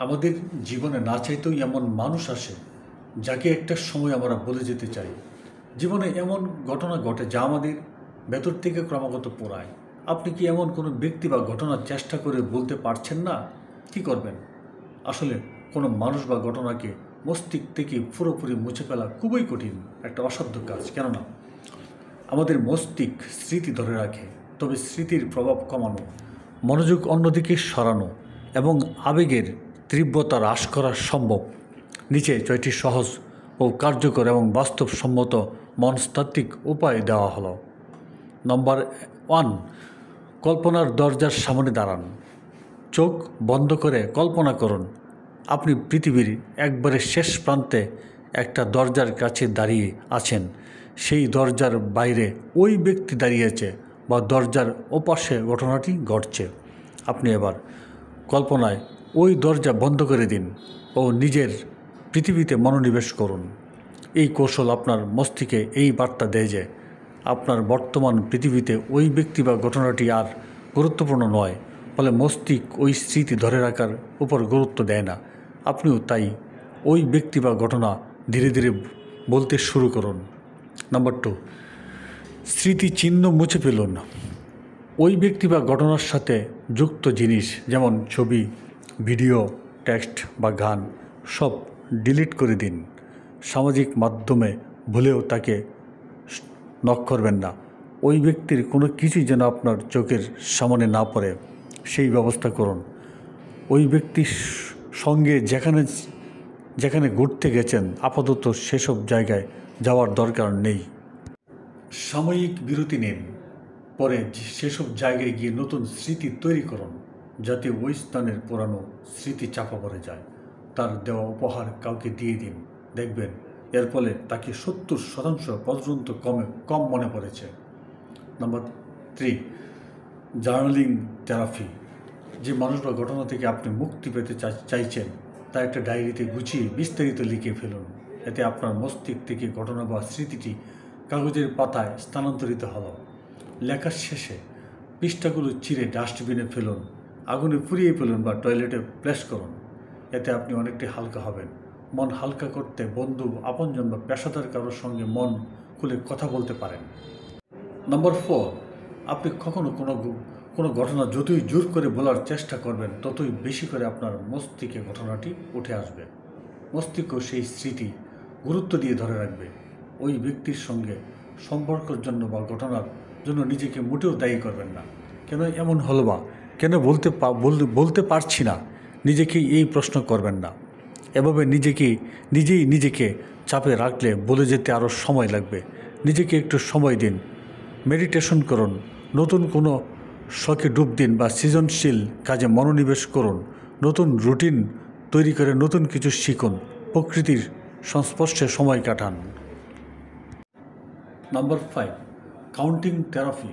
আমাদের জীবনে না চাইতেও এমন মানুষ আসে যাকে একটা সময় আমরা বলে যেতে চাই। জীবনে এমন ঘটনা ঘটে যা আমাদের ভেতর থেকে ক্রমাগত পোড়ায়। আপনি কি এমন কোনো ব্যক্তি বা ঘটনার চেষ্টা করে বলতে পারছেন না? কি করবেন? আসলে কোনো মানুষ বা ঘটনাকে মস্তিষ্ক থেকে পুরোপুরি মুছে ফেলা খুবই কঠিন একটা অসাধ্য কাজ। কেননা আমাদের মস্তিষ্ক স্মৃতি ধরে রাখে, তবে স্মৃতির প্রভাব কমানো, মনোযোগ অন্যদিকে সরানো এবং আবেগের তীব্রতা হ্রাস করা সম্ভব। নিচে 6টি সহজ ও কার্যকর এবং বাস্তবসম্মত মনস্তাত্ত্বিক উপায় দেওয়া হলো। নম্বর 1, কল্পনার দরজার সামনে দাঁড়ান। চোখ বন্ধ করে কল্পনা করুন আপনি পৃথিবীর একবারে শেষ প্রান্তে একটা দরজার কাছে দাঁড়িয়ে আছেন। সেই দরজার বাইরে ওই ব্যক্তি দাঁড়িয়েছে বা দরজার ওপাশে ঘটনাটি ঘটছে। আপনি এবার কল্পনায় ওই দরজা বন্ধ করে দিন ও নিজের পৃথিবীতে মনোনিবেশ করুন। এই কৌশল আপনার মস্তিষ্কে এই বার্তা দেয় যে আপনার বর্তমান পৃথিবীতে ওই ব্যক্তি বা ঘটনাটি আর গুরুত্বপূর্ণ নয়, ফলে মস্তিষ্ক ওই স্মৃতি ধরে রাখার উপর গুরুত্ব দেয় না। আপনিও তাই ওই ব্যক্তি বা ঘটনা ধীরে ধীরে বলতে শুরু করুন। নাম্বার 2, স্মৃতিচিহ্ন মুছে ফেলুন। ওই ব্যক্তি বা ঘটনার সাথে যুক্ত জিনিস যেমন ছবি, ভিডিও, টেক্সট বা গান সব ডিলিট করে দিন। সামাজিক মাধ্যমে ভুলেও তাকে নক করবেন না। ওই ব্যক্তির কোনো কিছুই যেন আপনার চোখের সামনে না পড়ে সেই ব্যবস্থা করুন। ওই ব্যক্তির সঙ্গে যেখানে ঘুরতে গেছেন আপাতত সেসব জায়গায় যাওয়ার দরকার নেই। সাময়িক বিরতি নিন, পরে সেসব জায়গায় গিয়ে নতুন স্মৃতি তৈরি করুন যাতে ওই স্থানের পুরানো স্মৃতি চাপা পড়ে যায়। তার দেওয়া উপহার কাউকে দিয়ে দিন, দেখবেন এর ফলে তাকে 70% পর্যন্ত কম মনে পড়েছে। Number 3, journaling therapy. যে মানুষ বা ঘটনা থেকে আপনি মুক্তি পেতে চাইছেন তা একটা ডায়েরিতে গুছিয়ে বিস্তারিত লিখে ফেলুন। এতে আপনার মস্তিষ্ক থেকে ঘটনা বা স্মৃতিটি কাগজের পাতায় স্থানান্তরিত হলো। লেখার শেষে পৃষ্ঠাগুলো চিরে ডাস্টবিনে ফেলুন, আগুনে পুড়িয়ে ফেলুন বা টয়লেটে ফ্ল্যাশ করুন। এতে আপনি অনেকটাই হালকা হবেন। মন হালকা করতে বন্ধু, আপনজন বা পেশাদার কারোর সঙ্গে মন খুলে কথা বলতে পারেন। নম্বর 4, আপনি কখনো কোনো ঘটনা যতই জোর করে বলার চেষ্টা করবেন ততই বেশি করে আপনার মস্তিষ্কে ঘটনাটি উঠে আসবে। মস্তিষ্ক সেই স্মৃতি গুরুত্ব দিয়ে ধরে রাখবে। ওই ব্যক্তির সঙ্গে সম্পর্কের জন্য বা ঘটনার জন্য নিজেকে মোটেও দায়ী করবেন না। কেন এমন হলো বা কেন বলতে পারছি না, নিজেকে এই প্রশ্ন করবেন না। এভাবে নিজেকে চাপে রাখলে বলে যেতে আরও সময় লাগবে। নিজেকে একটু সময় দিন, মেডিটেশন করুন, নতুন কোনো শখে ডুব দিন বা সৃজনশীল কাজে মনোনিবেশ করুন। নতুন রুটিন তৈরি করে নতুন কিছু শিখুন, প্রকৃতির সংস্পর্শে সময় কাটান। Number 5, counting therapy.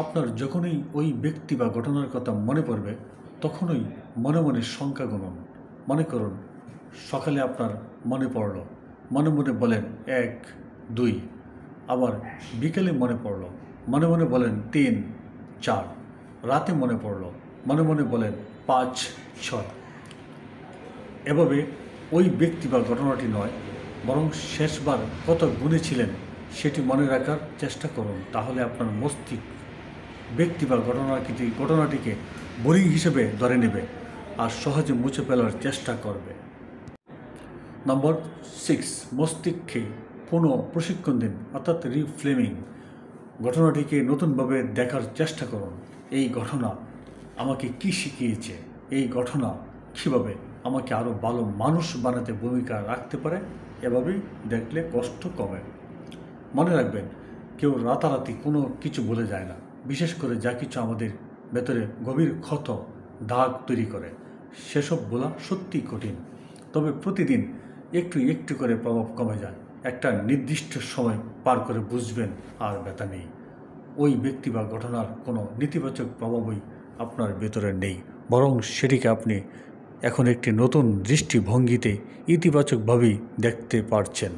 আপনার যখনই ওই ব্যক্তি বা ঘটনার কথা মনে পড়বে তখনই মনে মনে সংখ্যা গুনুন। মনে করুন সকালে আপনার মনে পড়ল, মনে মনে বলেন 1, 2। আবার বিকেলে মনে পড়ল, মনে মনে বলেন 3, 4। রাতে মনে পড়ল, মনে মনে বলেন 5, 6। এভাবে ওই ব্যক্তি বা ঘটনাটি নয়, বরং শেষবার কত গুনেছিলেন সেটি মনে রাখার চেষ্টা করুন। তাহলে আপনার মস্তিষ্ক ব্যক্তি বা ঘটনাটিকে বোরিং হিসেবে ধরে নেবে আর সহজে মুছে ফেলার চেষ্টা করবে। নম্বর 6, মস্তিষ্ককে পুনঃ প্রশিক্ষণ দিন, অর্থাৎ রিফ্রেমিং। ঘটনাটিকে নতুনভাবে দেখার চেষ্টা করুন। এই ঘটনা আমাকে কি শিখিয়েছে? এই ঘটনা কীভাবে আমাকে আরও ভালো মানুষ বানাতে ভূমিকা রাখতে পারে? এভাবেই দেখলে কষ্ট কমে। মনে রাখবেন, কেউ রাতারাতি কোনো কিছু বলে যায় না, বিশেষ করে যা কিছু আমাদের ভেতরে গভীর ক্ষত দাগ তৈরি করে। সেসব বলা সত্যিই কঠিন, তবে প্রতিদিন একটু একটু করে প্রভাব কমে যায়। একটা নির্দিষ্ট সময় পার করে বুঝবেন আর ব্যথা নেই। ওই ব্যক্তি বা ঘটনার কোনো নেতিবাচক প্রভাবই আপনার ভেতরে নেই, বরং সেটিকে আপনি এখন একটি নতুন দৃষ্টিভঙ্গিতে ইতিবাচকভাবেই দেখতে পারছেন।